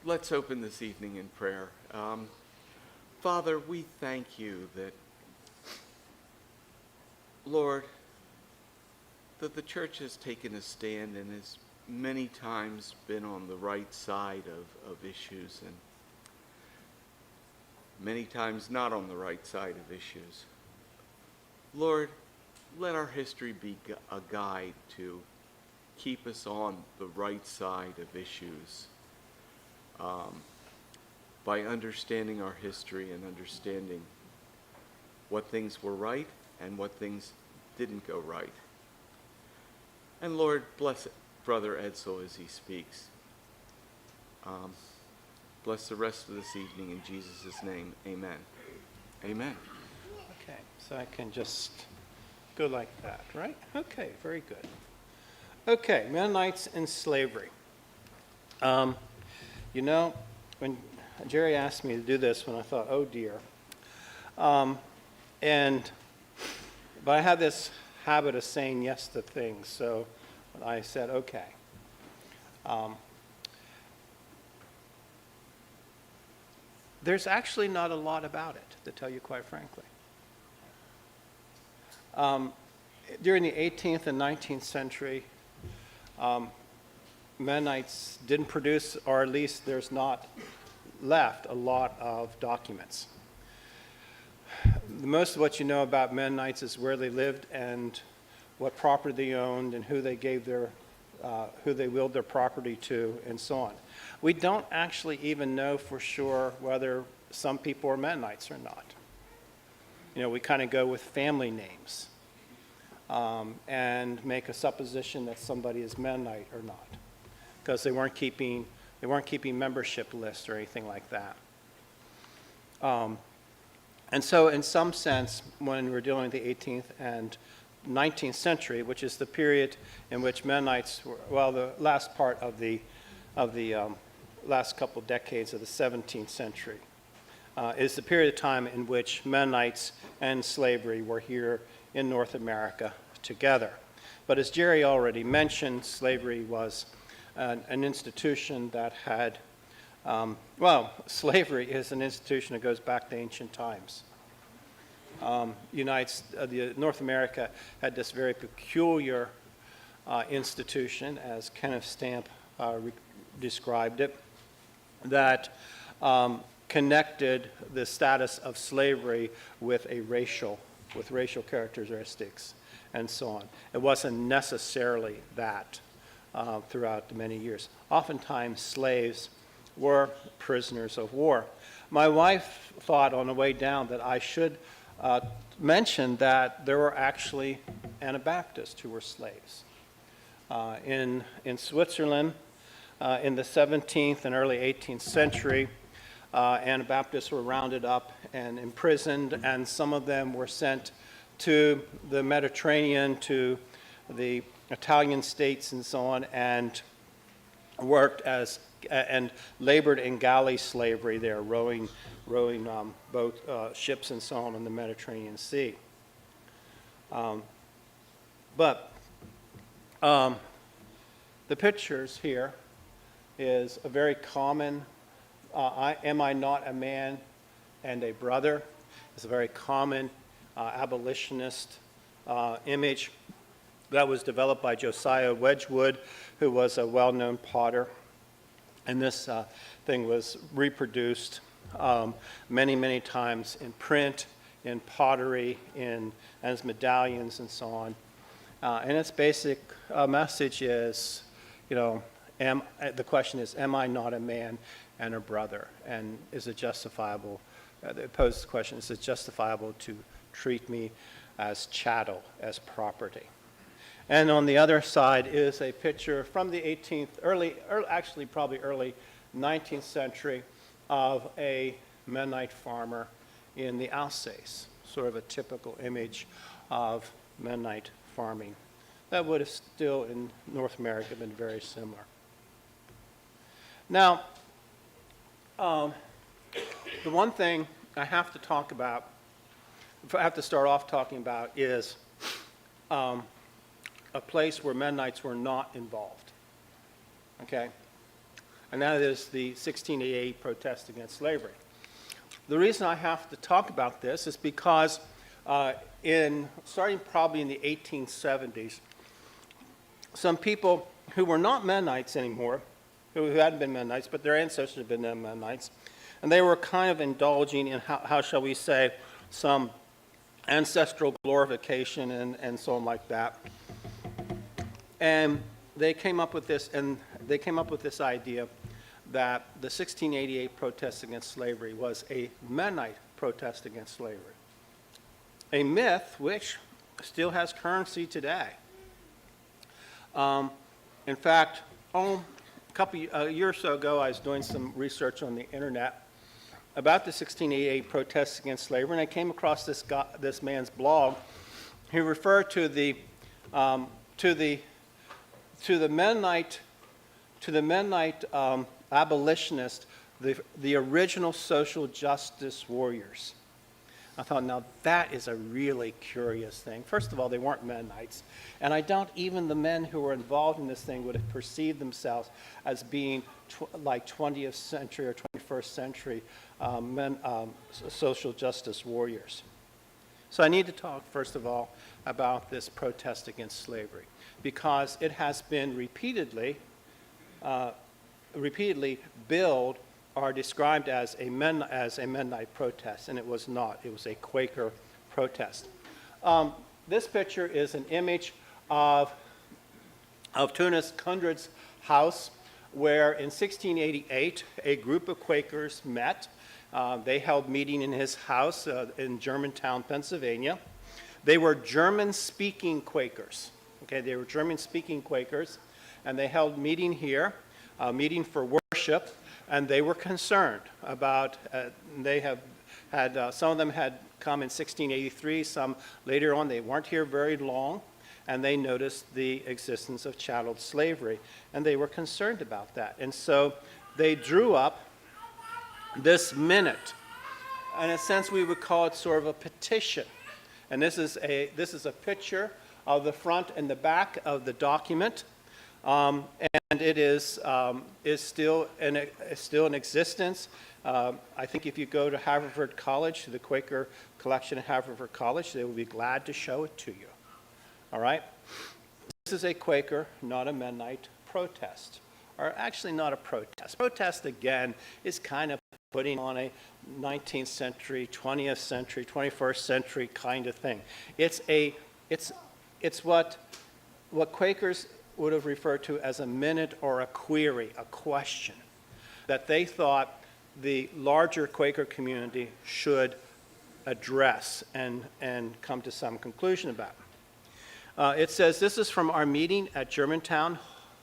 Let's open this evening in prayer. Father, we thank you that, Lord, that the church has taken a stand and has many times been on the right side of issues and many times not on the right side of issues. Lord, let our history be a guide to keep us on the right side of issues by understanding our history and understanding what things were right and what things didn't go right. And Lord, bless Brother Edsel as he speaks. Bless the rest of this evening in Jesus' name. Amen. Amen. Okay, so I can just go like that, right? Okay, very good. Okay, Mennonites and slavery. You know, when Jerry asked me to do this, when I thought, oh dear. But I had this habit of saying yes to things, so I said, okay. There's actually not a lot about it, to tell you quite frankly. During the 18th and 19th century, Mennonites didn't produce, or at least there's not left, a lot of documents. Most of what you know about Mennonites is where they lived and what property they owned and who they gave their, who they willed their property to, and so on. We don't actually even know for sure whether some people are Mennonites or not. You know, we kind of go with family names and make a supposition that somebody is Mennonite or not, because they weren't keeping membership lists or anything like that. And so in some sense, when we're dealing with the 18th and 19th century, which is the period in which Mennonites were, well, the last part of the last couple decades of the 17th century, is the period of time in which Mennonites and slavery were here in North America together. But as Jerry already mentioned, slavery was an institution that had, well, slavery is an institution that goes back to ancient times. North America had this very peculiar institution, as Kenneth Stamp described it, that connected the status of slavery with racial characteristics and so on. It wasn't necessarily that throughout the many years. Oftentimes, slaves were prisoners of war. My wife thought on the way down that I should mention that there were actually Anabaptists who were slaves. In Switzerland, in the 17th and early 18th century, Anabaptists were rounded up and imprisoned, and some of them were sent to the Mediterranean, to the Italian states and so on, and worked as and labored in galley slavery there, rowing ships and so on in the Mediterranean Sea. But the pictures here is a very common, am I not a man and a brother? It's a very common abolitionist image that was developed by Josiah Wedgwood, who was a well-known potter. And this thing was reproduced many, many times in print, in pottery, as medallions and so on. And its basic message is, you know, the question is, am I not a man and a brother? And is it justifiable, it poses the question, is it justifiable to treat me as chattel, as property? And on the other side is a picture from the 18th, actually probably early 19th century, of a Mennonite farmer in the Alsace, sort of a typical image of Mennonite farming. That would have still in North America been very similar. Now, the one thing I have to talk about, I have to start off talking about, is a place where Mennonites were not involved. Okay? and that is the 1688 protest against slavery. The reason I have to talk about this is because starting probably in the 1870s, some people who were not Mennonites anymore, who hadn't been Mennonites, but their ancestors had been Mennonites, and they were kind of indulging in, how shall we say, some ancestral glorification and so on like that. And they came up with this, idea that the 1688 protest against slavery was a Mennonite protest against slavery. A myth which still has currency today. In fact, a year or so ago, I was doing some research on the internet about the 1688 protests against slavery, and I came across this man's blog. He referred to the Mennonite abolitionists, the original social justice warriors. I thought, now that is a really curious thing. First of all, they weren't Mennonites, and I doubt even the men who were involved in this thing would have perceived themselves as being like 20th century or 21st century social justice warriors. So I need to talk, first of all, about this protest against slavery, because it has been repeatedly billed or described as a Mennonite protest, and it was not. It was a Quaker protest. This picture is an image of Tunis Kundrad's house, where in 1688 a group of Quakers met. They held meeting in his house in Germantown, Pennsylvania. They were German-speaking Quakers. Okay, they were German-speaking Quakers, and they held meeting here, meeting for worship, and they were concerned about, some of them had come in 1683, some later on. They weren't here very long, and they noticed the existence of chattel slavery, and they were concerned about that. And so they drew up this minute. In a sense, we would call it sort of a petition. And this is a picture of the front and the back of the document. And it is still in existence. I think if you go to Haverford College, to the Quaker collection at Haverford College, they will be glad to show it to you. All right? This is a Quaker, not a Mennonite protest. Or actually not a protest. Protest, again, is kind of putting on a 19th century, 20th century, 21st century kind of thing. It's what Quakers would have referred to as a minute or a query, a question, that they thought the larger Quaker community should address and come to some conclusion about. It says, this is from our meeting at Germantown,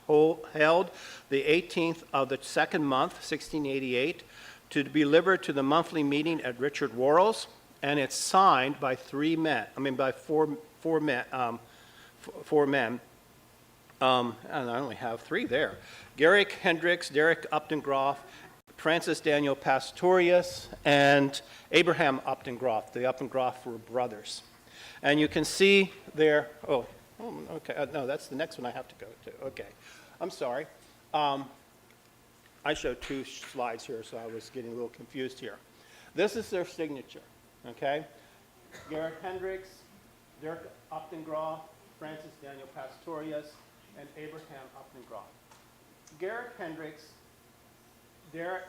held the 18th of the second month, 1688, to be delivered to the monthly meeting at Richard Worrell's, and it's signed by four men. And I only have three there. Garrick Hendricks, Derek Upton-Groff, Francis Daniel Pastorius, and Abraham Upton-Groff. The Upton-Groff were brothers. And you can see there, okay, no, that's the next one I have to go to. Okay, I'm sorry. I showed two slides here, so I was getting a little confused here. This is their signature, okay? Garrick Hendricks, Derek Upton-Groff, Francis Daniel Pastorius, and Abraham Upton-Groff. Garrick Hendricks, Derek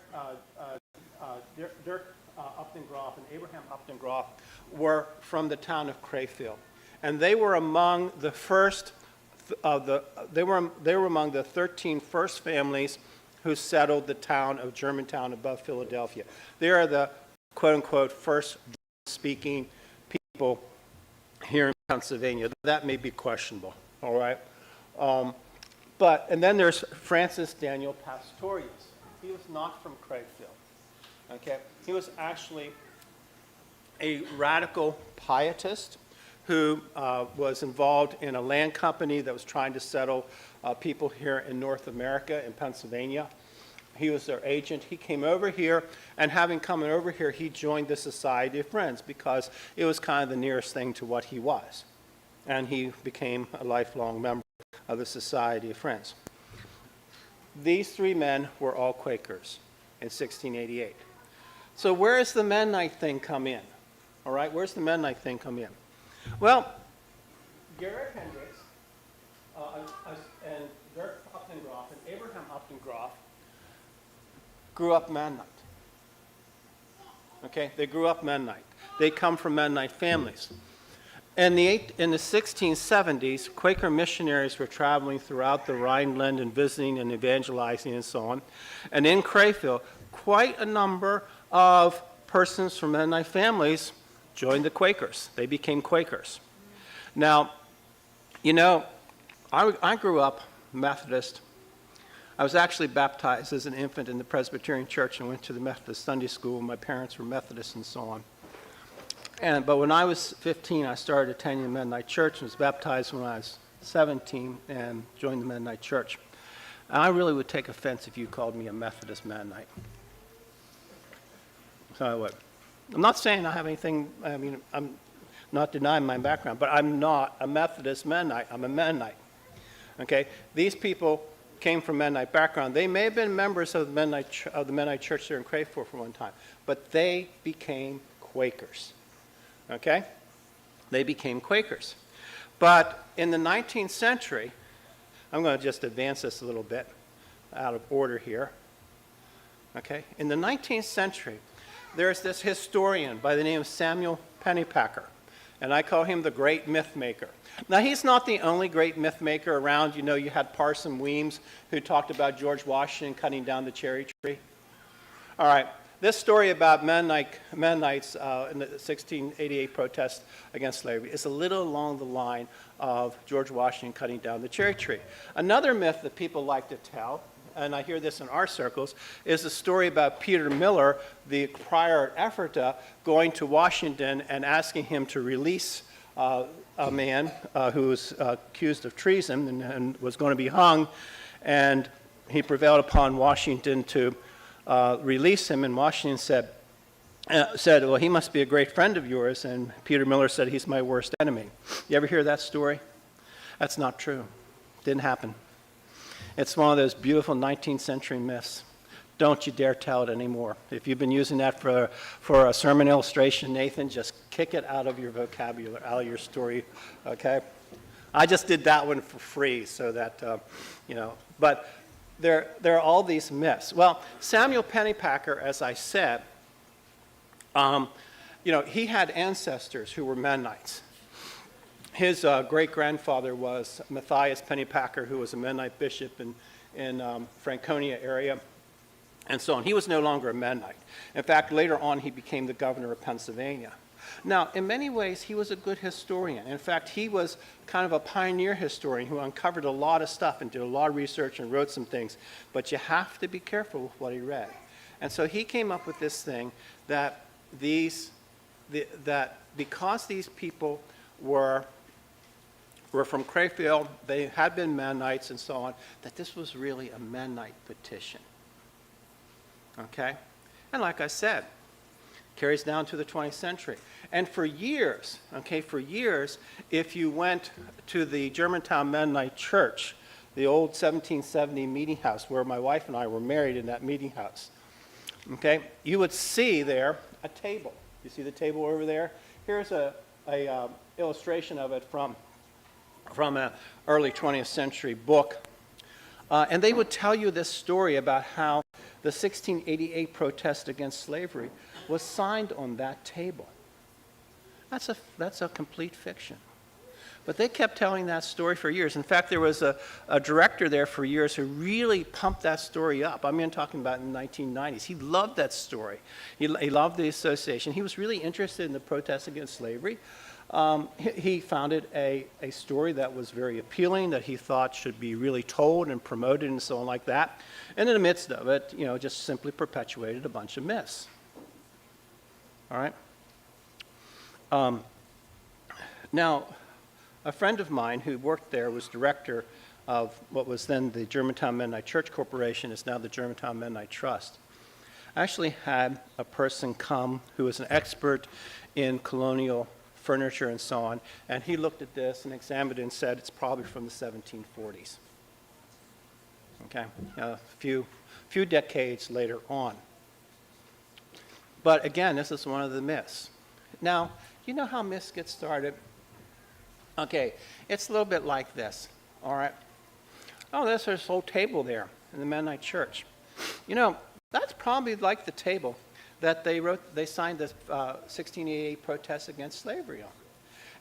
Upton-Groff, and Abraham Upton-Groff were from the town of Crayfield, and they were among the first they were among the 13 first families who settled the town of Germantown above Philadelphia. They are the quote-unquote first speaking people here in Pennsylvania. That may be questionable, all right? And then there's Francis Daniel Pastorius. He was not from Crayfield, okay? He was actually a radical pietist who was involved in a land company that was trying to settle people here in North America, in Pennsylvania. He was their agent. He came over here, and having come over here, he joined the Society of Friends because it was kind of the nearest thing to what he was. And he became a lifelong member of the Society of Friends. these three men were all Quakers in 1688. So where does the Mennonite thing come in? All right, where's the Mennonite thing come in? Well, Garrett Hendricks and Dirk Uptengroff and Abraham Uptengroff grew up Mennonite. Okay, they grew up Mennonite. They come from Mennonite families. In the 1670s, Quaker missionaries were traveling throughout the Rhineland and visiting and evangelizing and so on. And in Crayfield, quite a number of persons from Mennonite families joined the Quakers. They became Quakers. Now, you know, I grew up Methodist. I was actually baptized as an infant in the Presbyterian Church and went to the Methodist Sunday school. My parents were Methodists and so on. But when I was 15, I started attending the Mennonite Church and was baptized when I was 17 and joined the Mennonite Church. And I really would take offense if you called me a Methodist Mennonite. So I would. I'm not saying I have anything, I mean, I'm not denying my background, but I'm not a Methodist Mennonite. I'm a Mennonite. Okay? These people came from Mennonite background. They may have been members of the Mennonite Church there in Crayford for one time, but they became Quakers. Okay? They became Quakers. But in the 19th century, I'm going to just advance this a little bit out of order here. Okay? In the 19th century, there's this historian by the name of Samuel Pennypacker, and I call him the great myth maker. Now, he's not the only great myth maker around. You know, you had Parson Weems, who talked about George Washington cutting down the cherry tree. All right. This story about Mennonites in the 1688 protest against slavery is a little along the line of George Washington cutting down the cherry tree. Another myth that people like to tell, and I hear this in our circles, is the story about Peter Miller, the prior at Ephrata, going to Washington and asking him to release a man who was accused of treason and was going to be hung, and he prevailed upon Washington to release him, and Washington said, well, he must be a great friend of yours, and Peter Miller said, he's my worst enemy. You ever hear that story? That's not true. Didn't happen. It's one of those beautiful 19th century myths. Don't you dare tell it anymore. If you've been using that for a sermon illustration, Nathan, just kick it out of your vocabulary, out of your story, okay? I just did that one for free so that, you know, but there are all these myths. Well, Samuel Pennypacker, as I said, you know, he had ancestors who were Mennonites. His great-grandfather was Matthias Pennypacker, who was a Mennonite bishop in Franconia area, and so on. He was no longer a Mennonite. In fact, later on, he became the governor of Pennsylvania. Now, in many ways, he was a good historian. In fact, he was kind of a pioneer historian who uncovered a lot of stuff and did a lot of research and wrote some things. But you have to be careful with what he read. And so he came up with this thing that that because these people were from Crayfield, they had been Mennonites and so on, that this was really a Mennonite petition. Okay? And like I said, carries down to the 20th century. And for years, okay, for years, if you went to the Germantown Mennonite Church, the old 1770 meeting house where my wife and I were married in that meeting house, okay, you would see there a table. You see the table over there? Here's a illustration of it from an early 20th century book. And they would tell you this story about how the 1688 protest against slavery was signed on that table. That's a complete fiction. But they kept telling that story for years. In fact, there was a director there for years who really pumped that story up. I mean, I'm talking about in the 1990s. He loved that story. He loved the association. He was really interested in the protest against slavery. He founded a story that was very appealing, that he thought should be really told and promoted and so on like that. And in the midst of it, you know, just simply perpetuated a bunch of myths. All right? Now, a friend of mine who worked there was director of what was then the Germantown Mennonite Church Corporation, is now the Germantown Mennonite Trust. I actually had a person come who was an expert in colonial furniture and so on, and he looked at this and examined it and said it's probably from the 1740s. okay, a few decades later on. But again, this is one of the myths. Now, you know how myths get started? Okay, it's a little bit like this, all right? Oh, there's this whole table there in the Mennonite Church. You know, that's probably like the table that they signed the 1688 protest against slavery on.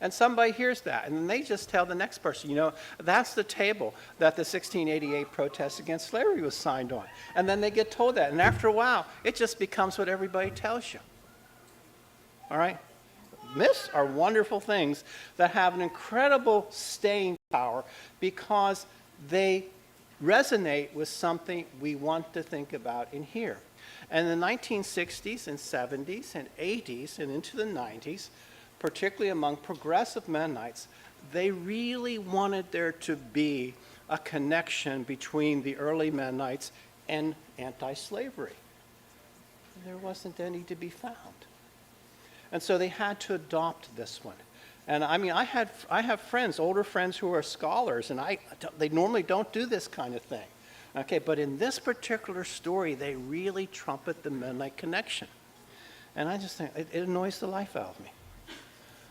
And somebody hears that, and then they just tell the next person, you know, that's the table that the 1688 protest against slavery was signed on. And then they get told that, and after a while, it just becomes what everybody tells you. All right? Myths are wonderful things that have an incredible staying power because they resonate with something we want to think about in here. And in the 1960s and 70s and 80s and into the 90s, particularly among progressive Mennonites, they really wanted there to be a connection between the early Mennonites and anti-slavery. There wasn't any to be found. And so they had to adopt this one. And I mean, I have friends, older friends who are scholars, and they normally don't do this kind of thing. Okay, but in this particular story, they really trumpet the Mennonite connection. And I just think it annoys the life out of me.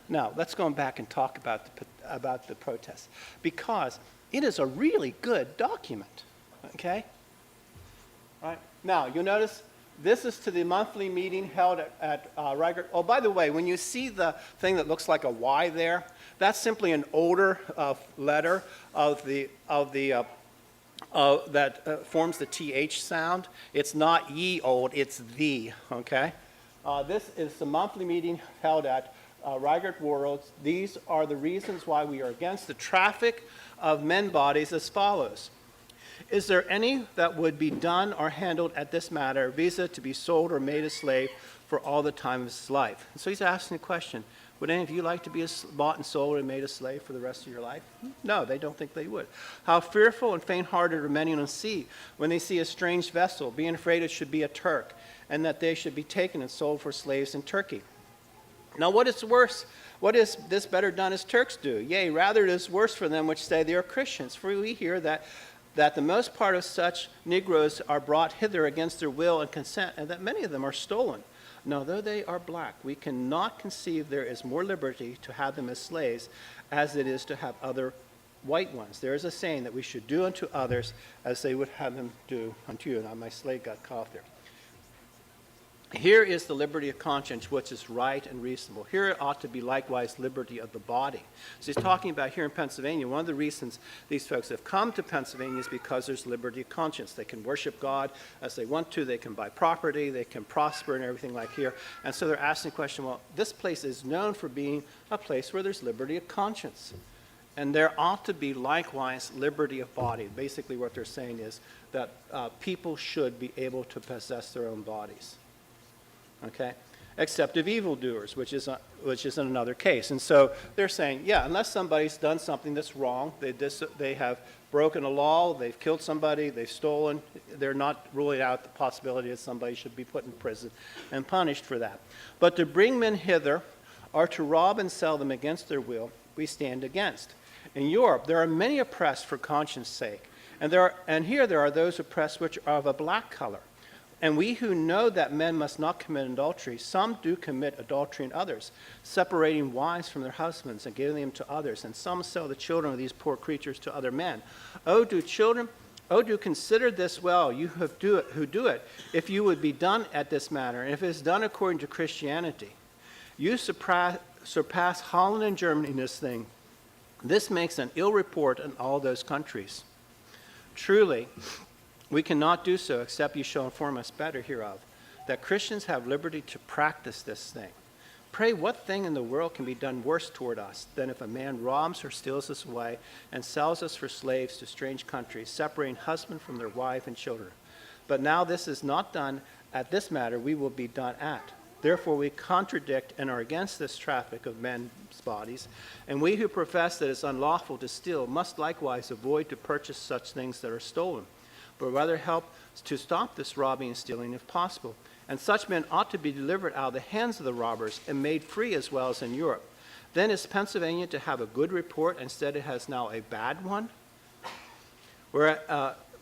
Now, let's go back and talk about the protest, because it is a really good document. Okay? All right. Now, you'll notice this is to the monthly meeting held at Riegert. Oh, by the way, when you see the thing that looks like a Y there, that's simply an older letter that forms the TH sound. It's not ye old, it's the, okay? This is the monthly meeting held at Riegert Worlds. These are the reasons why we are against the traffic of men bodies as follows. Is there any that would be done or handled at this matter, visa to be sold or made a slave for all the time of his life? And so he's asking the question, would any of you like to be bought and sold and made a slave for the rest of your life? No, they don't think they would. How fearful and faint-hearted are many on the sea when they see a strange vessel, being afraid it should be a Turk, and that they should be taken and sold for slaves in Turkey. Now what is worse? What is this better done as Turks do? Yea, rather it is worse for them which say they are Christians. For we hear that the most part of such Negroes are brought hither against their will and consent, and that many of them are stolen. Now, though they are black, we cannot conceive there is more liberty to have them as slaves as it is to have other white ones. There is a saying that we should do unto others as they would have them do unto you. Now, my slate got caught there. Here is the liberty of conscience, which is right and reasonable. Here it ought to be likewise liberty of the body. So he's talking about here in Pennsylvania, one of the reasons these folks have come to Pennsylvania is because there's liberty of conscience. They can worship God as they want to. They can buy property. They can prosper and everything like here. And so they're asking the question, well, this place is known for being a place where there's liberty of conscience. And there ought to be likewise liberty of body. Basically what they're saying is that people should be able to possess their own bodies. Okay, except of evildoers, which is in another case. And so they're saying, yeah, unless somebody's done something that's wrong, they have broken a law, they've killed somebody, they've stolen, they're not ruling out the possibility that somebody should be put in prison and punished for that. But to bring men hither or to rob and sell them against their will, we stand against. In Europe, there are many oppressed for conscience sake, and here there are those oppressed which are of a black color. And we who know that men must not commit adultery, some do commit adultery in others, separating wives from their husbands and giving them to others, and some sell the children of these poor creatures to other men. Oh, do consider this well, you who do it, if you would be done at this manner, and if it is done according to Christianity. You surpass Holland and Germany in this thing. This makes an ill report in all those countries. Truly, we cannot do so except you shall inform us better hereof, that Christians have liberty to practice this thing. Pray, what thing in the world can be done worse toward us than if a man robs or steals us away and sells us for slaves to strange countries, separating husband from their wife and children? But now this is not done at this matter, we will be done at. Therefore we contradict and are against this traffic of men's bodies, and we who profess that it's unlawful to steal must likewise avoid to purchase such things that are stolen, but rather help to stop this robbing and stealing if possible. And such men ought to be delivered out of the hands of the robbers and made free as well as in Europe. Then is Pennsylvania to have a good report instead it has now a bad one?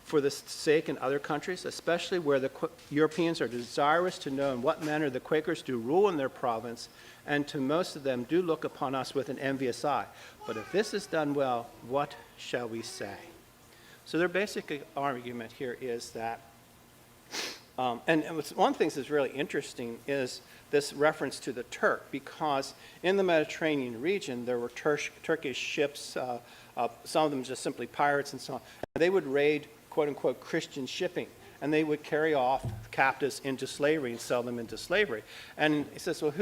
for the sake in other countries, especially where the Europeans are desirous to know in what manner the Quakers do rule in their province, and to most of them do look upon us with an envious eye. But if this is done well, what shall we say? So their basic argument here is that, and one thing that's really interesting is this reference to the Turk, because in the Mediterranean region there were Turkish ships, some of them just simply pirates and so on, and they would raid quote-unquote Christian shipping, and they would carry off captives into slavery and sell them into slavery. And he says, well,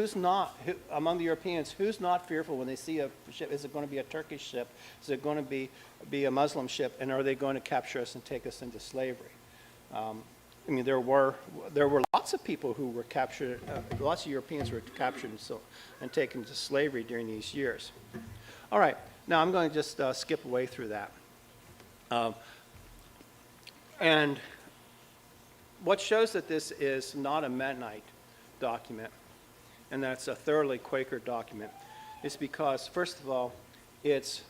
among the Europeans, who's not fearful when they see a ship? Is it going to be a Turkish ship? Is it going to be a Muslim ship? And are they going to capture us and take us into slavery? I mean, there were lots of people who were captured, lots of Europeans were captured and taken to slavery during these years. All right, now I'm going to just skip away through that. And what shows that this is not a Mennonite document, and that's a thoroughly Quaker document, is because, first of all, it's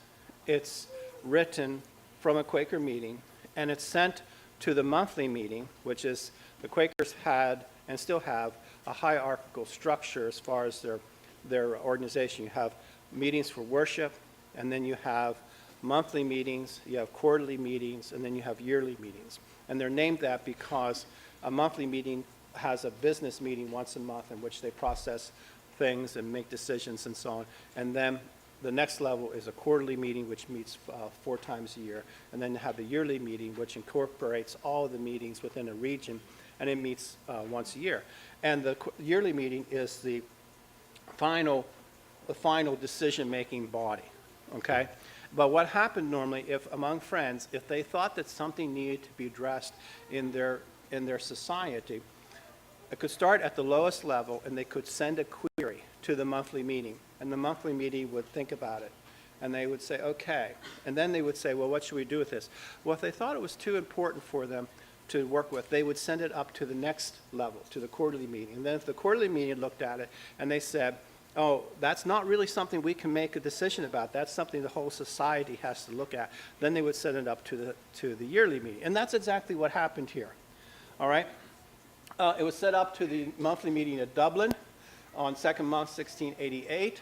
written from a Quaker meeting, and it's sent to the monthly meeting, which is, the Quakers had and still have a hierarchical structure as far as their organization. You have meetings for worship, and then you have monthly meetings, you have quarterly meetings, and then you have yearly meetings. And they're named that because a monthly meeting has a business meeting once a month in which they process things and make decisions and so on. And then the next level is a quarterly meeting, which meets 4 times a year. And then you have the yearly meeting, which incorporates all of the meetings within a region, and it meets once a year. And the yearly meeting is the final decision-making body, okay? But what happened normally, if among friends, if they thought that something needed to be addressed in their society, it could start at the lowest level, and they could send a query to the monthly meeting, and the monthly meeting would think about it, and they would say, okay, and then they would say, well, what should we do with this? Well, if they thought it was too important for them to work with, they would send it up to the next level, to the quarterly meeting, and then if the quarterly meeting looked at it, and they said, oh, that's not really something we can make a decision about. That's something the whole society has to look at. Then they would send it up to the yearly meeting. And that's exactly what happened here. All right? It was set up to the monthly meeting at Dublin on 2nd month, 1688.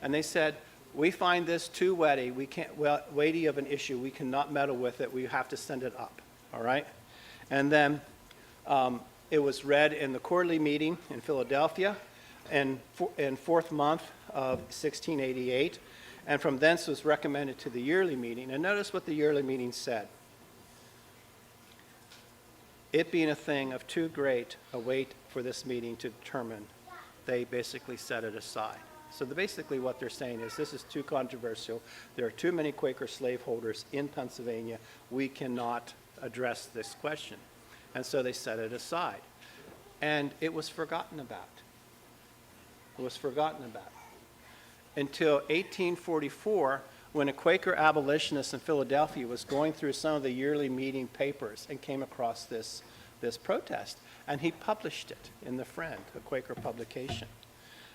And they said, we find this too weighty of an issue. We cannot meddle with it. We have to send it up. All right? And then it was read in the quarterly meeting in Philadelphia in 4th month of 1688, and from thence was recommended to the yearly meeting. And notice what the yearly meeting said. It being a thing of too great a weight for this meeting to determine, they basically set it aside. So basically what they're saying is this is too controversial. There are too many Quaker slaveholders in Pennsylvania. We cannot address this question. And so they set it aside. And it was forgotten about. It was forgotten about until 1844, when a Quaker abolitionist in Philadelphia was going through some of the yearly meeting papers and came across this protest, and he published it in The Friend, a Quaker publication,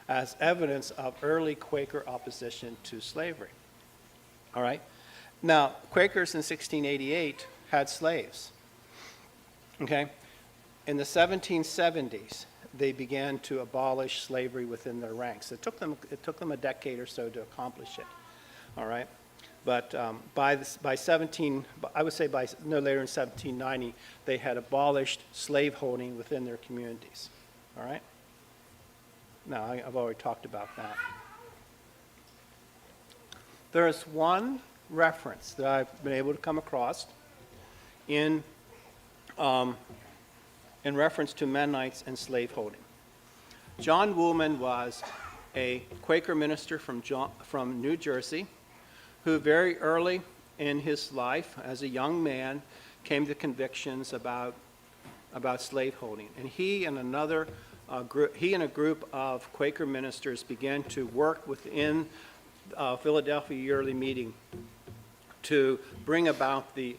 as evidence of early Quaker opposition to slavery. All right? Now, Quakers in 1688 had slaves. Okay? In the 1770s, they began to abolish slavery within their ranks. It took them a decade or so to accomplish it. All right? But by I would say by no later than 1790, they had abolished slaveholding within their communities. All right? Now, I've already talked about that. There is one reference that I've been able to come across in reference to Mennonites and slaveholding. John Woolman was a Quaker minister from New Jersey who very early in his life as a young man came to convictions about slaveholding. And he and a group of Quaker ministers began to work within Philadelphia Yearly Meeting to bring about the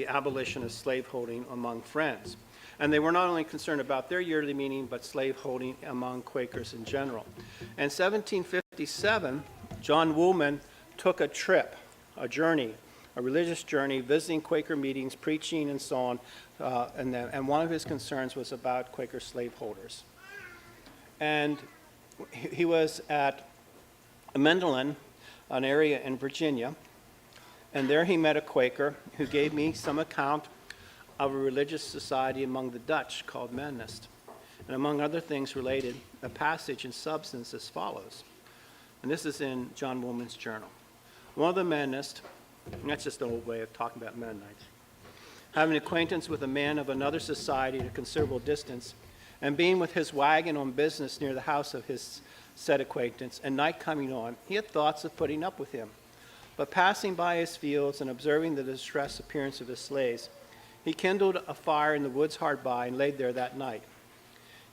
abolition of slaveholding among friends. And they were not only concerned about their yearly meeting, but slaveholding among Quakers in general. In 1757, John Woolman took a journey a religious journey, visiting Quaker meetings, preaching, and so on. And one of his concerns was about Quaker slaveholders. And he was at Mendolin, an area in Virginia, and there he met a Quaker who gave me some account of a religious society among the Dutch called Mennonist, and among other things related a passage in substance as follows. And this is in John Woolman's journal. One of the Mennonists, and that's just an old way of talking about Mennonites, having acquaintance with a man of another society at a considerable distance, and being with his wagon on business near the house of his said acquaintance, and night coming on, he had thoughts of putting up with him. But passing by his fields and observing the distressed appearance of his slaves, he kindled a fire in the woods hard by and laid there that night.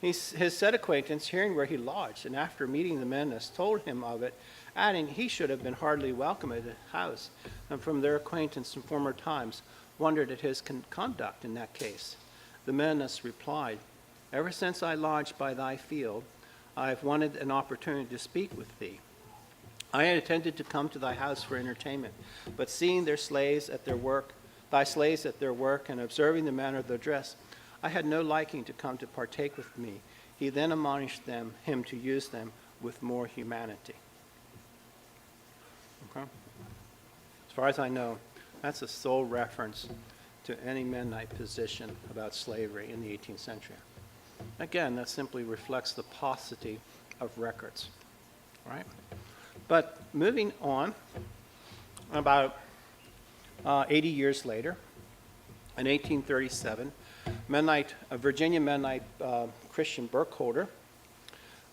His said acquaintance, hearing where he lodged, and after meeting the Mennonists, told him of it, adding he should have been heartily welcome at his house, and from their acquaintance in former times wondered at his conduct in that case. The Mennonists replied, ever since I lodged by thy field, I have wanted an opportunity to speak with thee. I had intended to come to thy house for entertainment, but seeing thy slaves at their work, and observing the manner of their dress, I had no liking to come to partake with me. He then admonished him to use them with more humanity. Okay? As far as I know, that's the sole reference to any Mennonite position about slavery in the 18th century. Again, that simply reflects the paucity of records, right? But moving on, about 80 years later, in 1837, a Virginia Mennonite Christian Burkholder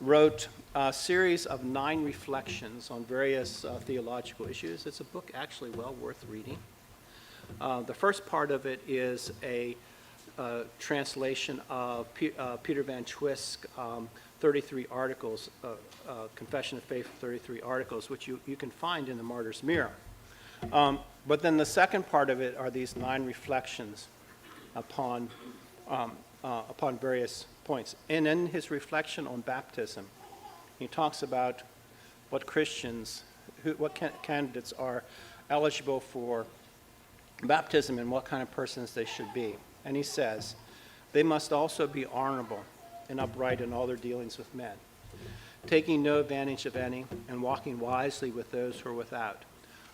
wrote a series of 9 reflections on various theological issues. It's a book actually well worth reading. The first part of it is a translation of Peter Van Twist's 33 articles, Confession of Faith, 33 articles, which you can find in the Martyr's Mirror. But then the second part of it are these 9 reflections upon various points. And in his reflection on baptism, he talks about what candidates are eligible for baptism and what kind of persons they should be. And he says, they must also be honorable and upright in all their dealings with men, taking no advantage of any, and walking wisely with those who are without,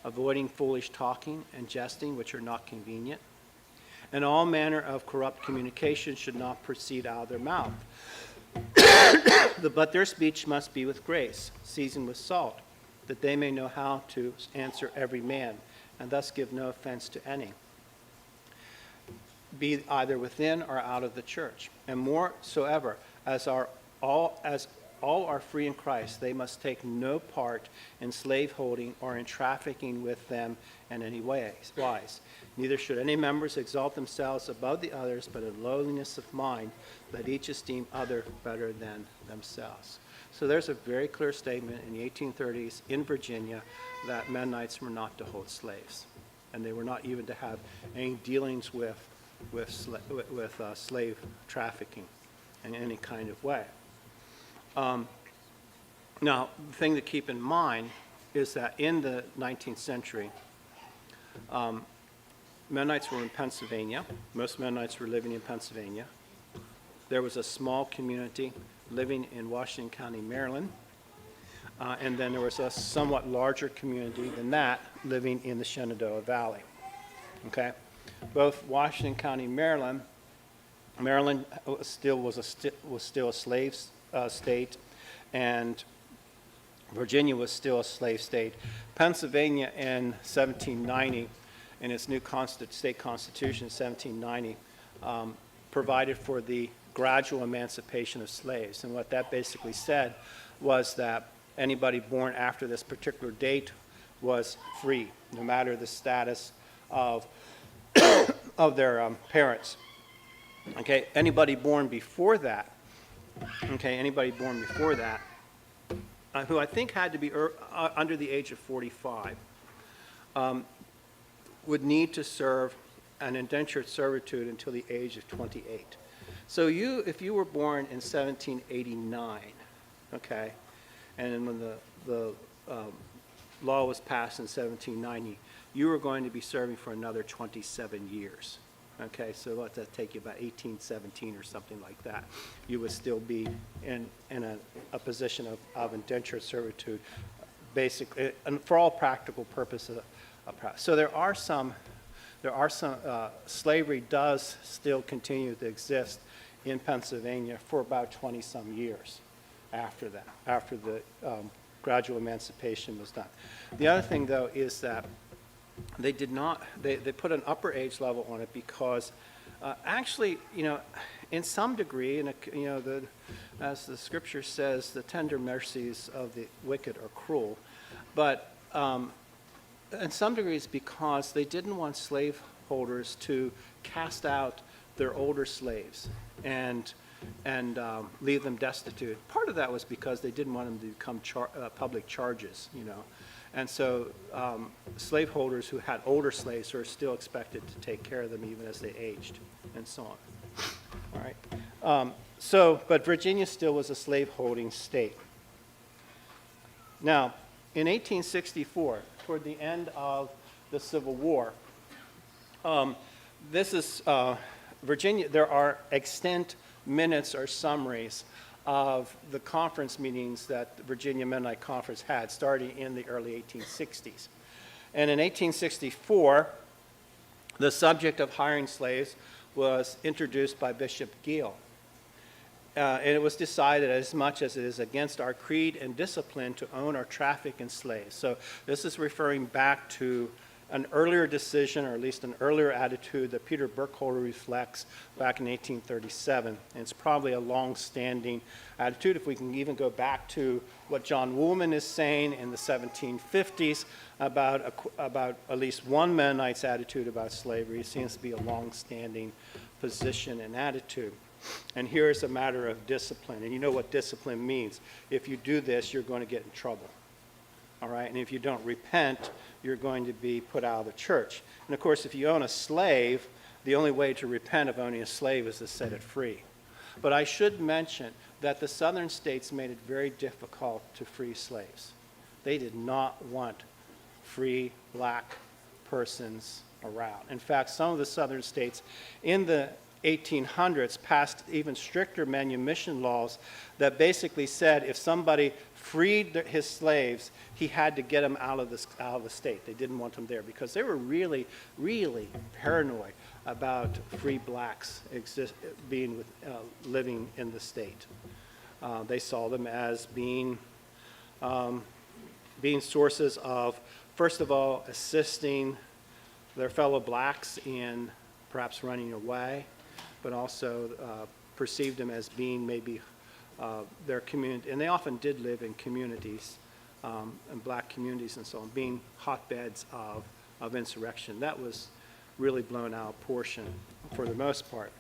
avoiding foolish talking and jesting which are not convenient, and all manner of corrupt communication should not proceed out of their mouth. But their speech must be with grace, seasoned with salt, that they may know how to answer every man, and thus give no offense to any, be either within or out of the church. And moresoever, as all are free in Christ, they must take no part in slaveholding or in trafficking with them in any wise. Neither should any members exalt themselves above the others, but in lowliness of mind, let each esteem other better than themselves. So there's a very clear statement in the 1830s in Virginia that Mennonites were not to hold slaves, and they were not even to have any dealings with slave trafficking in any kind of way. Now, the thing to keep in mind is that in the 19th century, Mennonites were in Pennsylvania. Most Mennonites were living in Pennsylvania. There was a small community living in Washington County, Maryland. And then there was a somewhat larger community than that living in the Shenandoah Valley. Okay? Both Washington County, Maryland was still a slave state, and Virginia was still a slave state. Pennsylvania in 1790, in its new state constitution in 1790, provided for the gradual emancipation of slaves. And what that basically said was that anybody born after this particular date was free, no matter the status of their parents. Okay, anybody born before that, who I think had to be under the age of 45, would need to serve an indentured servitude until the age of 28. So if you were born in 1789, okay, and when the law was passed in 1790, you were going to be serving for another 27 years. Okay, so let that take you about 1817 or something like that. You would still be in a position of indentured servitude, basically, and for all practical purposes. So there are some, slavery does still continue to exist in Pennsylvania for about 20-some years after that, after the gradual emancipation was done. The other thing, though, is that they did not, they put an upper age level on it because actually, in some degree, as the scripture says, the tender mercies of the wicked are cruel, but in some degrees because they didn't want slaveholders to cast out their older slaves and leave them destitute. Part of that was because they didn't want them to become public charges, And so slaveholders who had older slaves were still expected to take care of them even as they aged, and so on. All right. But Virginia still was a slaveholding state. Now, in 1864, toward the end of the Civil War, this is Virginia. There are extant minutes or summaries of the conference meetings that the Virginia Mennonite Conference had starting in the early 1860s. And in 1864, the subject of hiring slaves was introduced by Bishop Gill. And it was decided, as much as it is against our creed and discipline to own or traffic in slaves. So this is referring back to an earlier decision, or at least an earlier attitude that Peter Burkholder reflects back in 1837. And it's probably a long-standing attitude. If we can even go back to what John Woolman is saying in the 1750s about at least one Mennonite's attitude about slavery, it seems to be a long-standing position and attitude. And here is a matter of discipline. And you know what discipline means. If you do this, you're going to get in trouble. All right? And if you don't repent, you're going to be put out of the church. And of course, if you own a slave, the only way to repent of owning a slave is to set it free. But I should mention that the southern states made it very difficult to free slaves. They did not want free black persons around. In fact, some of the southern states in the 1800s passed even stricter manumission laws that basically said if somebody freed his slaves, he had to get them out of the state. They didn't want them there because they were really, really paranoid about free blacks living in the state. They saw them as being sources of, first of all, assisting their fellow blacks in perhaps running away, but also perceived them as being maybe their community, and they often did live in communities, and black communities and so on, being hotbeds of insurrection. That was really blown out of portion for the most part.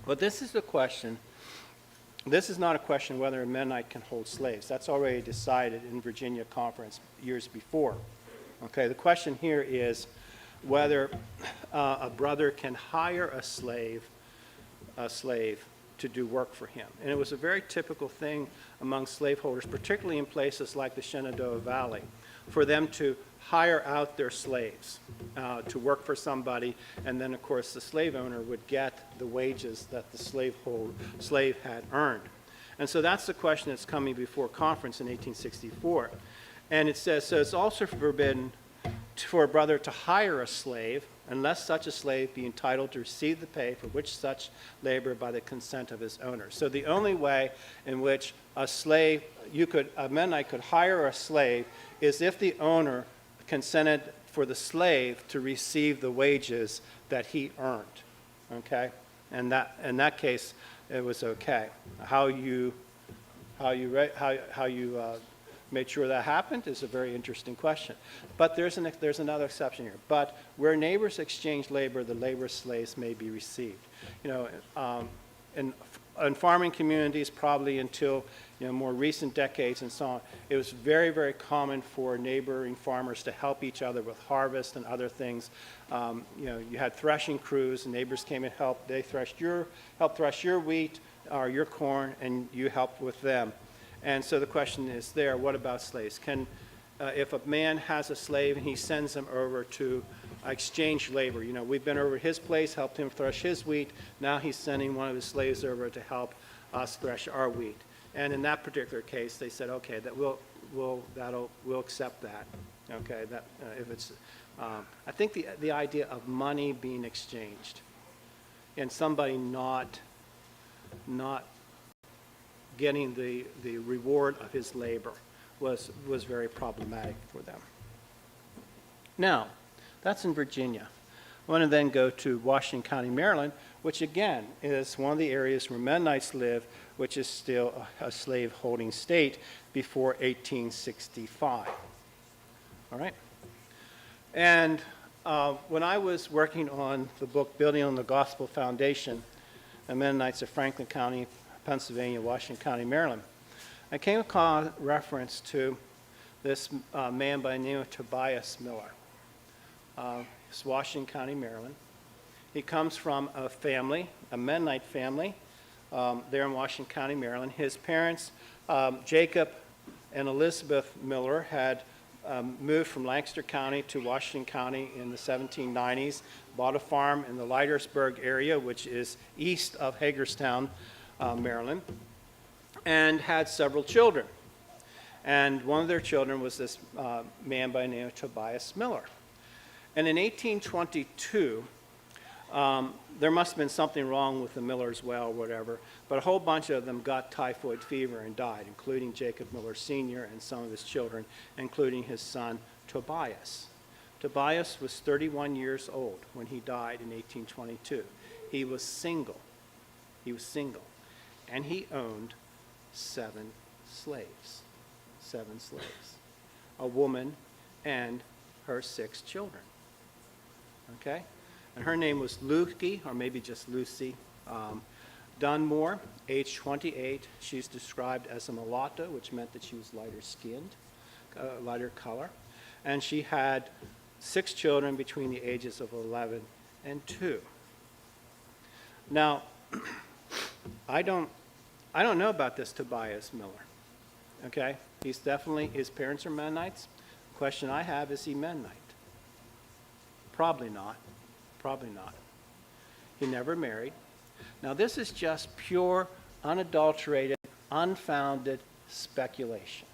But this is the question. This is not a question whether a Mennonite can hold slaves. That's already decided in Virginia Conference years before. Okay, the question here is whether a brother can hire a slave to do work for him. And it was a very typical thing among slaveholders, particularly in places like the Shenandoah Valley, for them to hire out their slaves to work for somebody, and then of course the slave owner would get the wages that the slave had earned. And so that's the question that's coming before conference in 1864. And it says, so it's also forbidden for a brother to hire a slave unless such a slave be entitled to receive the pay for which such labor by the consent of his owner. So the only way in which a Mennonite could hire a slave is if the owner consented for the slave to receive the wages that he earned. Okay? And that in that case, it was okay. How you made sure that happened is a very interesting question. But there's another exception here. But where neighbors exchange labor, the labor slaves may be received. In farming communities, probably until more recent decades and so on, it was very, very common for neighboring farmers to help each other with harvest and other things. You had threshing crews, and neighbors came and helped. They helped thresh your wheat or your corn, and you helped with them. And so the question is there, what about slaves? Can if a man has a slave and he sends him over to exchange labor, you know, we've been over to his place, helped him thresh his wheat, now he's sending one of his slaves over to help us thresh our wheat. And in that particular case, they said, okay, that we'll accept that. Okay, that if it's, I think the idea of money being exchanged and somebody not getting the reward of his labor was very problematic for them. Now, that's in Virginia. I want to then go to Washington County, Maryland, which again is one of the areas where Mennonites live, which is still a slave-holding state before 1865. All right? And when I was working on the book Building on the Gospel Foundation, the Mennonites of Franklin County, Pennsylvania, Washington County, Maryland, I came across reference to this man by the name of Tobias Miller. It's Washington County, Maryland. He comes from a family, a Mennonite family, there in Washington County, Maryland. His parents, Jacob and Elizabeth Miller, had moved from Lancaster County to Washington County in the 1790s, bought a farm in the Edsel Burge area, which is east of Hagerstown, Maryland, and had several children. And one of their children was this man by the name of Tobias Miller. And in 1822, there must have been something wrong with the Millers' well or whatever, but a whole bunch of them got typhoid fever and died, including Jacob Miller Sr. and some of his children, including his son Tobias. Tobias was 31 years old when he died in 1822. He was single. He was single. And he owned 7 slaves. 7 slaves. A woman and her 6 children. Okay? And her name was Lucy, or maybe just Lucy, Dunmore, age 28. She's described as a mulatto, which meant that she was lighter skinned, lighter color. And she had 6 children between the ages of 11 and 2. Now, I don't know about this Tobias Miller. Okay? He's definitely, his parents are Mennonites. The question I have, is he Mennonite? Probably not. Probably not. He never married. Now, this is just pure, unadulterated, unfounded speculation,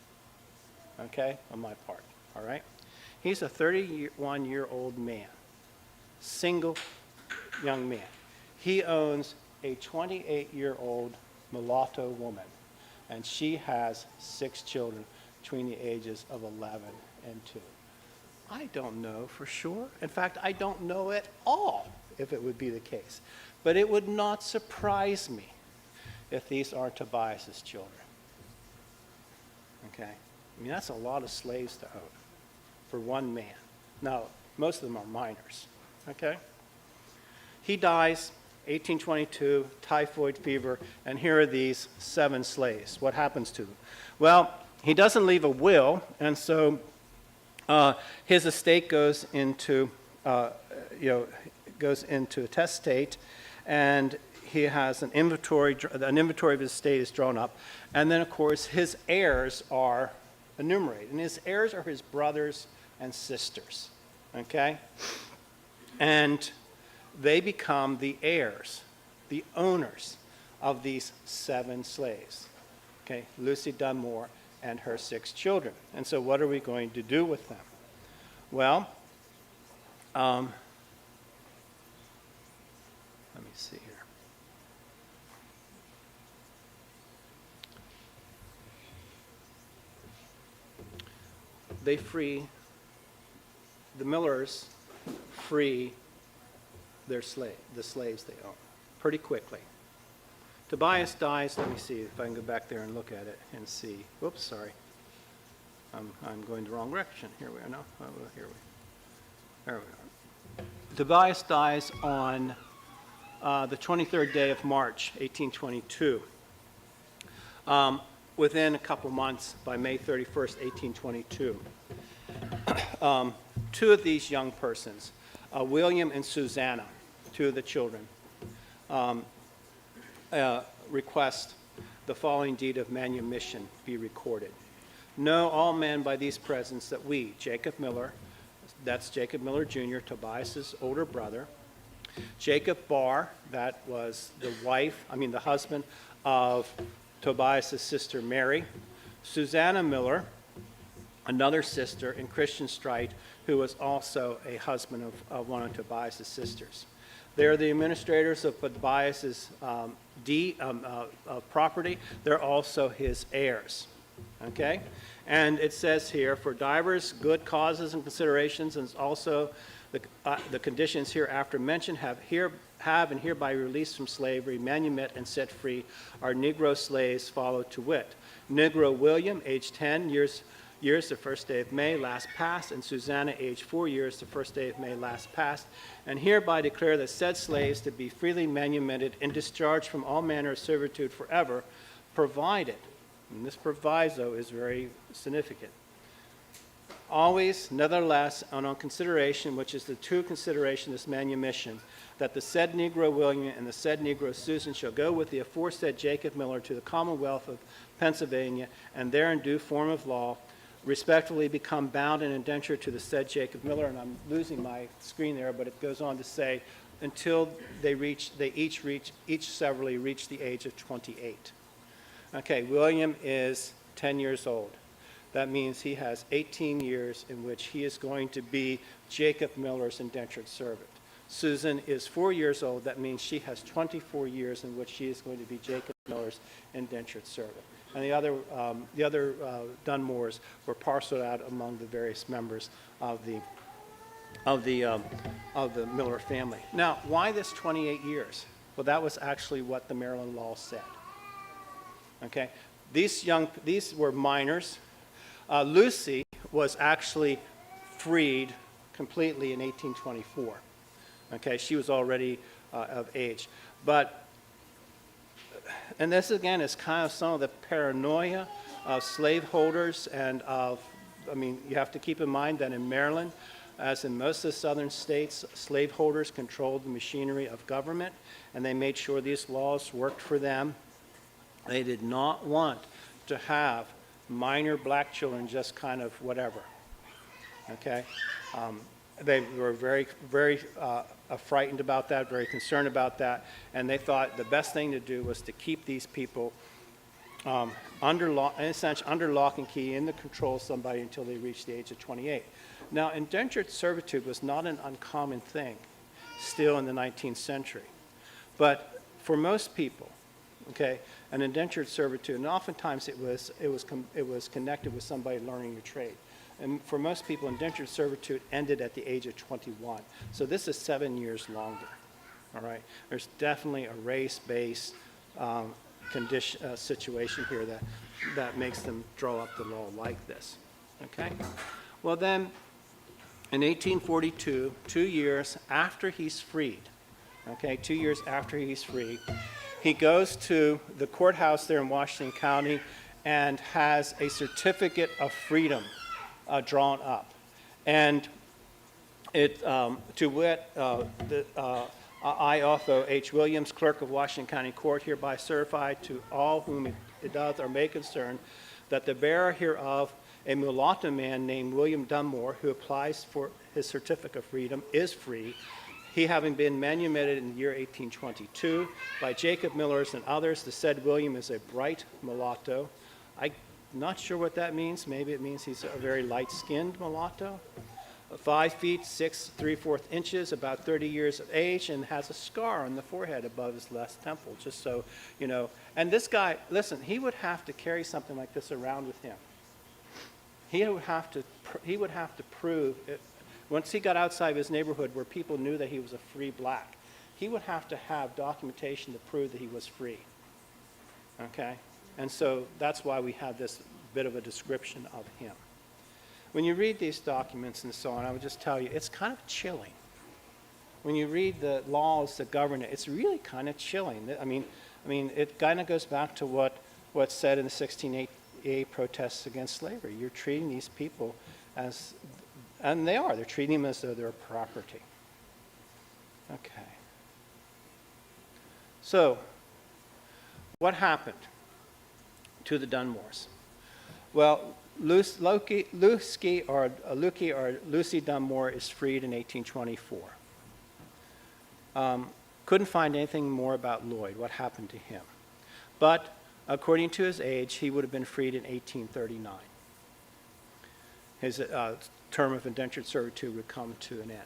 okay, on my part, all right? He's a 31-year-old man, single young man. He owns a 28-year-old mulatto woman, and she has 6 children between the ages of 11 and 2. I don't know for sure. In fact, I don't know at all if it would be the case. But it would not surprise me if these are Tobias's children. Okay? I mean, that's a lot of slaves to own for one man. Now, most of them are minors. Okay? He dies, 1822, typhoid fever, and here are these 7 slaves. What happens to them? Well, he doesn't leave a will, and so his estate goes into, goes into a testate, and he has an inventory of his estate is drawn up, and then of course his heirs are enumerated, and his heirs are his brothers and sisters, okay? And they become the heirs, the owners of these 7 slaves, okay? Lucy Dunmore and her 6 children. And so what are we going to do with them? Well, let me see here. They free, the Millers free the slaves they own, pretty quickly. Tobias dies. Let me see if I can go back there and look at it and see. Whoops, sorry. I'm going the wrong direction. Here we are. No, there we are. Tobias dies on the 23rd day of March, 1822. Within a couple months, by May 31st, 1822, 2 of these young persons, William and Susanna, 2 of the children, request the following deed of manumission be recorded. Know all men by these presents that we, Jacob Miller, that's Jacob Miller Jr., Tobias's older brother, Jacob Barr, that was the husband of Tobias's sister Mary, Susanna Miller, another sister, and Christian Strite, who was also a husband of one of Tobias's sisters. They're the administrators of Tobias's property. They're also his heirs. Okay? And it says here, for divers good causes and considerations, and also the conditions hereafter mentioned, have and hereby released from slavery, manumit, and set free our Negro slaves follow to wit. Negro William, age 10 years, the first day of May, last past, and Susanna, age 4 years, the first day of May, last past, and hereby declare the said slaves to be freely manumitted and discharged from all manner of servitude forever, provided, and this proviso is very significant, always, nevertheless, and on consideration, which is the true consideration of this manumission, that the said Negro William and the said Negro Susan shall go with the aforesaid Jacob Miller to the Commonwealth of Pennsylvania, and there in due form of law, respectively become bound and indentured to the said Jacob Miller, and I'm losing my screen there, but it goes on to say, until they each severally reach the age of 28. Okay, William is 10 years old. That means he has 18 years in which he is going to be Jacob Miller's indentured servant. Susan is 4 years old. That means she has 24 years in which she is going to be Jacob Miller's indentured servant. And the other Dunmores were parceled out among the various members of the Miller family. Now, why this 28 years? Well, that was actually what the Maryland law said. Okay, these were minors. Lucy was actually freed completely in 1824. Okay, she was already of age. And this again is kind of some of the paranoia of slaveholders and you have to keep in mind that in Maryland, as in most of the southern states, slaveholders controlled the machinery of government, and they made sure these laws worked for them. They did not want to have minor black children just kind of whatever, okay? They were very, very frightened about that, very concerned about that, and they thought the best thing to do was to keep these people under lock and key in the control of somebody until they reached the age of 28. Now, indentured servitude was not an uncommon thing still in the 19th century, but for most people, okay, an indentured servitude, and oftentimes it was connected with somebody learning a trade. And for most people, indentured servitude ended at the age of 21. So this is 7 years longer, all right? There's definitely a race-based situation here that makes them draw up the law like this, okay? Well then, in 1842, 2 years after he's freed, okay, 2 years after he's free, he goes to the courthouse there in Washington County and has a certificate of freedom drawn up. And it, to wit, I, Otho H. Williams, clerk of Washington County Court, hereby certify to all whom it doth or may concern that the bearer hereof, a mulatto man named William Dunmore, who applies for his certificate of freedom, is free, he having been manumitted in the year 1822 by Jacob Millers and others. The said William is a bright mulatto. I'm not sure what that means. Maybe it means he's a very light-skinned mulatto. 5 feet 6 3/4 inches, about 30 years of age, and has a scar on the forehead above his left temple, just so you know. And this guy, listen, he would have to carry something like this around with him. He would have to prove it. Once he got outside of his neighborhood where people knew that he was a free black, he would have to have documentation to prove that he was free, okay? And so that's why we have this bit of a description of him. When you read these documents and so on, I would just tell you, it's kind of chilling. When you read the laws that govern it, it's really kind of chilling. I mean, it kind of goes back to what's said in the 1688 protests against slavery. You're treating these people as, and they're treating them as though they're property. Okay. So, what happened to the Dunmores? Well, Lucy Dunmore is freed in 1824. Couldn't find anything more about Lloyd, what happened to him. But according to his age, he would have been freed in 1839. His term of indentured servitude would come to an end.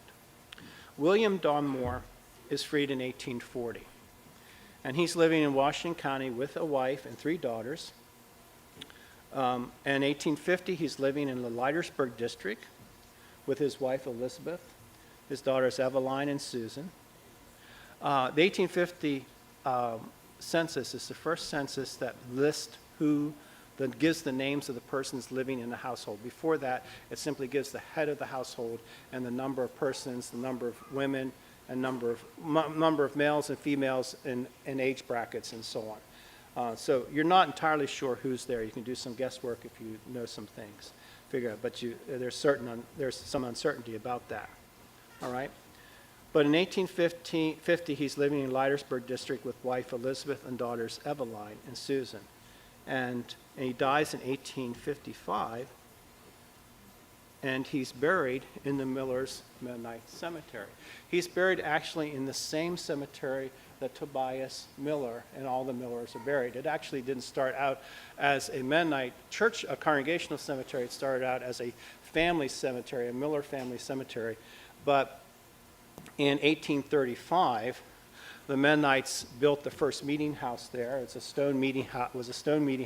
William Dunmore is freed in 1840. And he's living in Washington County with a wife and 3 daughters. In 1850, he's living in the Leitersburg district with his wife Elizabeth, his daughters Eveline and Susan. The 1850 census is the first census that gives the names of the persons living in the household. Before that, it simply gives the head of the household and the number of persons, the number of women, and number of males and females in age brackets and so on. So you're not entirely sure who's there. You can do some guesswork if you know some things, figure out. But there's some uncertainty about that. All right. But in 1850, he's living in Leitersburg district with wife Elizabeth and daughters Eveline and Susan, and he dies in 1855. And he's buried in the Millers Mennonite Cemetery. He's buried actually in the same cemetery that Tobias Miller and all the Millers are buried. It actually didn't start out as a Mennonite church, a congregational cemetery. It started out as a family cemetery, a Miller family cemetery. But in 1835, the Mennonites built the first meeting house there. It was a stone meeting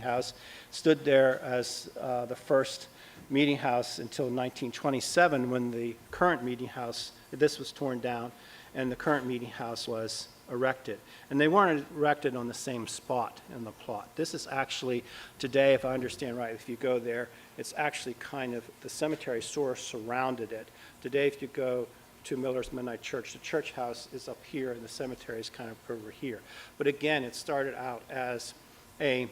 house, stood there as the first meeting house until 1927, when the current meeting house, this was torn down, and the current meeting house was erected. And they weren't erected on the same spot in the plot. This is actually, today, if I understand right, if you go there, it's actually kind of, the cemetery sort of surrounded it. Today, if you go to Miller's Mennonite Church, the church house is up here, and the cemetery is kind of over here. But again, it started out as a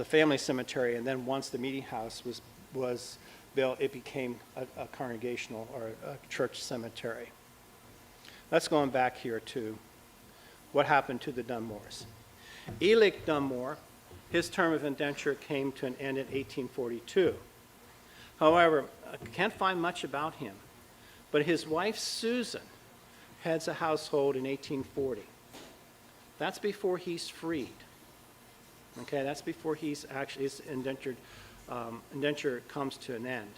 family cemetery, and then once the meeting house was built, it became a congregational or a church cemetery. Let's go on back here to what happened to the Dunmores. Elick Dunmore, his term of indenture came to an end in 1842. However, I can't find much about him, but his wife Susan heads a household in 1840. That's before he's freed. Okay, that's before his indenture comes to an end.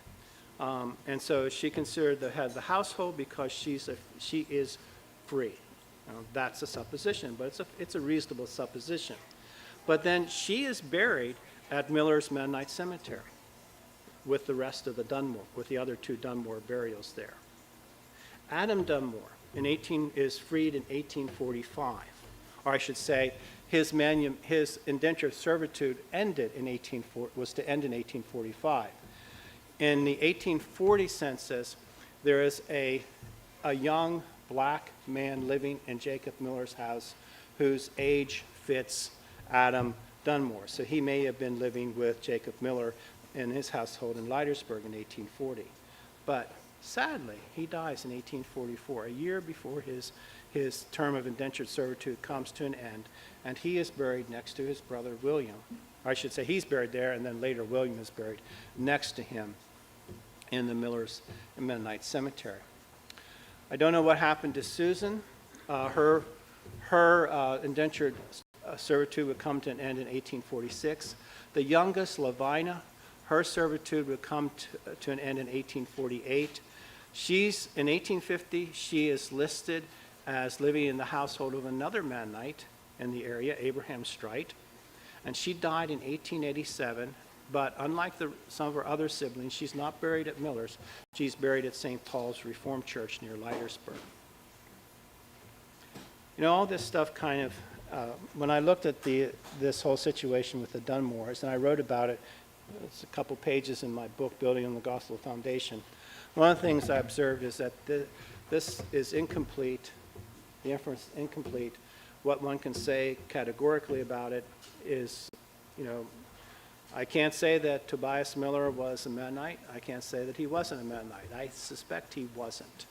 And so she considered the head of the household because she is free. That's a supposition, but it's a reasonable supposition. But then she is buried at Miller's Mennonite Cemetery with the rest of the Dunmore, with the other 2 Dunmore burials there. Adam Dunmore is freed in 1845, or I should say, his indenture of servitude was to end in 1845. In the 1840 census, there is a young black man living in Jacob Miller's house whose age fits Adam Dunmore. So he may have been living with Jacob Miller in his household in Leitersburg in 1840. But sadly, he dies in 1844, a year before his term of indentured servitude comes to an end, and he is buried next to his brother William. Or I should say he's buried there, and then later William is buried next to him in the Miller's Mennonite Cemetery. I don't know what happened to Susan. Her indentured servitude would come to an end in 1846. The youngest, Lavina, her servitude would come to an end in 1848. In 1850, she is listed as living in the household of another Mennonite in the area, Abraham Strite, and she died in 1887, but unlike some of her other siblings, she's not buried at Miller's. She's buried at St. Paul's Reformed Church near Leitersburg. You know, all this stuff kind of, when I looked at this whole situation with the Dunmores, and I wrote about it, it's a couple pages in my book, Building on the Gospel Foundation. One of the things I observed is that this is incomplete, the inference is incomplete. What one can say categorically about it is, you know, I can't say that Tobias Miller was a Mennonite. I can't say that he wasn't a Mennonite. I suspect he wasn't.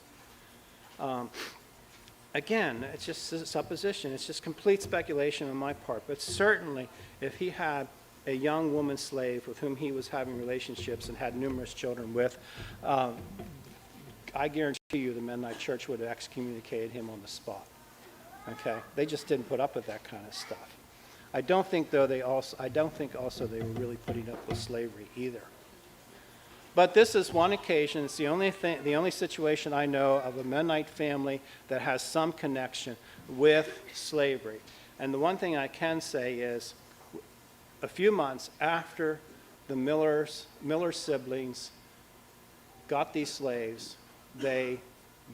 Again, it's just a supposition. It's just complete speculation on my part. But certainly, if he had a young woman slave with whom he was having relationships and had numerous children with, I guarantee you the Mennonite Church would have excommunicated him on the spot. Okay? They just didn't put up with that kind of stuff. I don't think they were really putting up with slavery either. But this is one occasion, it's the only situation I know of a Mennonite family that has some connection with slavery. And the one thing I can say is, a few months after the Miller siblings got these slaves, they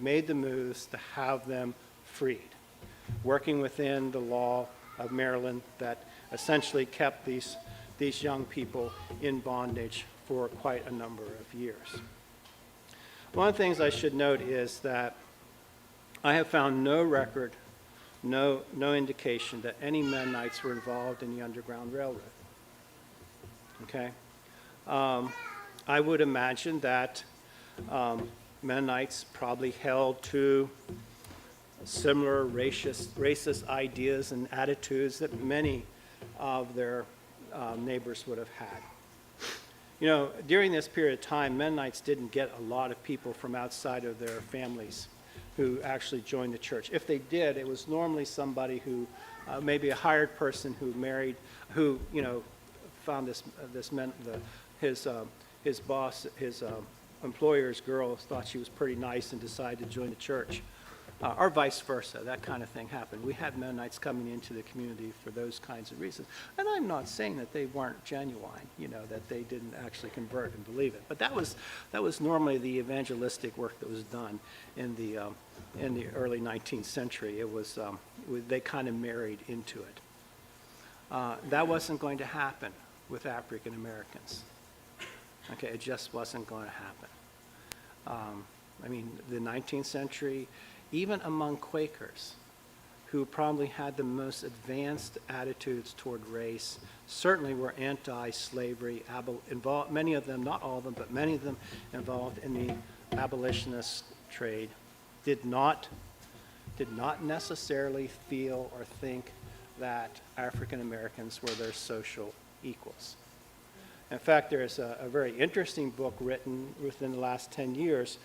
made the moves to have them freed, working within the law of Maryland that essentially kept these young people in bondage for quite a number of years. One of the things I should note is that I have found no record, no indication that any Mennonites were involved in the Underground Railroad. Okay? I would imagine that Mennonites probably held to similar racist ideas and attitudes that many of their neighbors would have had. You know, during this period of time, Mennonites didn't get a lot of people from outside of their families who actually joined the church. If they did, it was normally somebody who, maybe a hired person who married, who, you know, found his boss, his employer's girl thought she was pretty nice and decided to join the church. Or vice versa, that kind of thing happened. We had Mennonites coming into the community for those kinds of reasons. And I'm not saying that they weren't genuine, you know, that they didn't actually convert and believe it. But that was normally the evangelistic work that was done in the early 19th century. It was, they kind of married into it. That wasn't going to happen with African Americans. Okay, it just wasn't going to happen. I mean, the 19th century, even among Quakers, who probably had the most advanced attitudes toward race, certainly were anti-slavery, many of them, not all of them, but many of them involved in the abolitionist trade, did not necessarily feel or think that African Americans were their social equals. In fact, there's a very interesting book written within the last 10 years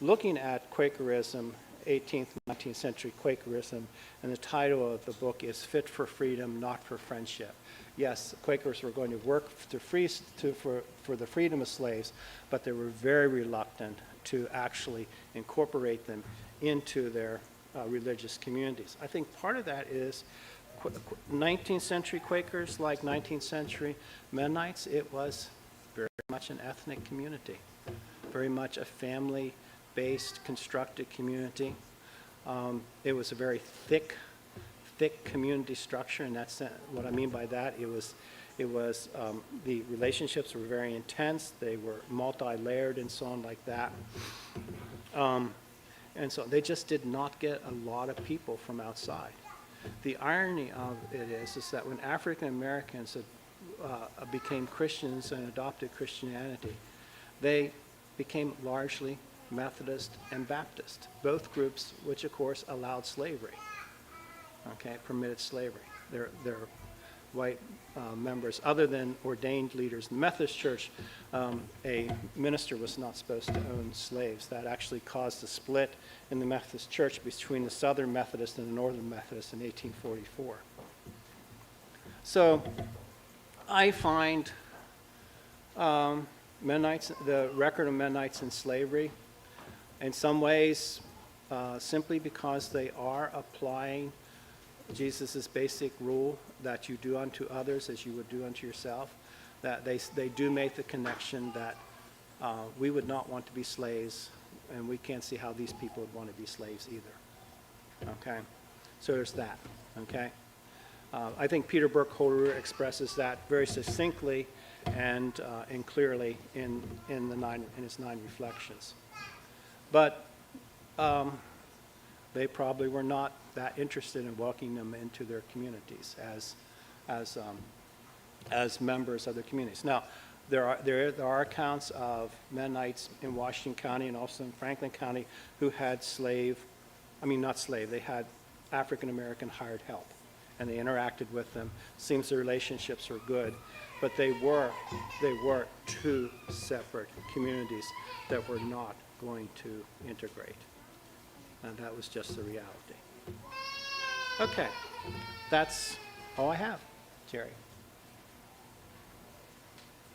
looking at Quakerism, 18th, 19th century Quakerism, and the title of the book is Fit for Freedom, Not for Friendship. Yes, Quakers were going to work for the freedom of slaves, but they were very reluctant to actually incorporate them into their religious communities. I think part of that is 19th century Quakers, like 19th century Mennonites, it was very much an ethnic community, very much a family-based, constructed community. It was a very thick community structure, and that's what I mean by that. The relationships were very intense. They were multi-layered and so on like that. And so they just did not get a lot of people from outside. The irony of it is that when African Americans became Christians and adopted Christianity, they became largely Methodist and Baptist, both groups which of course allowed slavery, okay, permitted slavery. They're white members, other than ordained leaders. In the Methodist Church, a minister was not supposed to own slaves. That actually caused a split in the Methodist Church between the Southern Methodist and the Northern Methodist in 1844. So I find the record of Mennonites in slavery, in some ways, simply because they are applying Jesus' basic rule that you do unto others as you would do unto yourself, that they do make the connection that we would not want to be slaves, and we can't see how these people would want to be slaves either. Okay? So there's that. Okay? I think Peter Burkholder expresses that very succinctly and clearly in his 9 reflections. But they probably were not that interested in welcoming them into their communities as members of their communities. Now, there are accounts of Mennonites in Washington County and also in Franklin County who had they had African American hired help, and they interacted with them. Seems the relationships were good. but they were two separate communities that were not going to integrate. And that was just the reality. Okay, that's all I have, Jerry.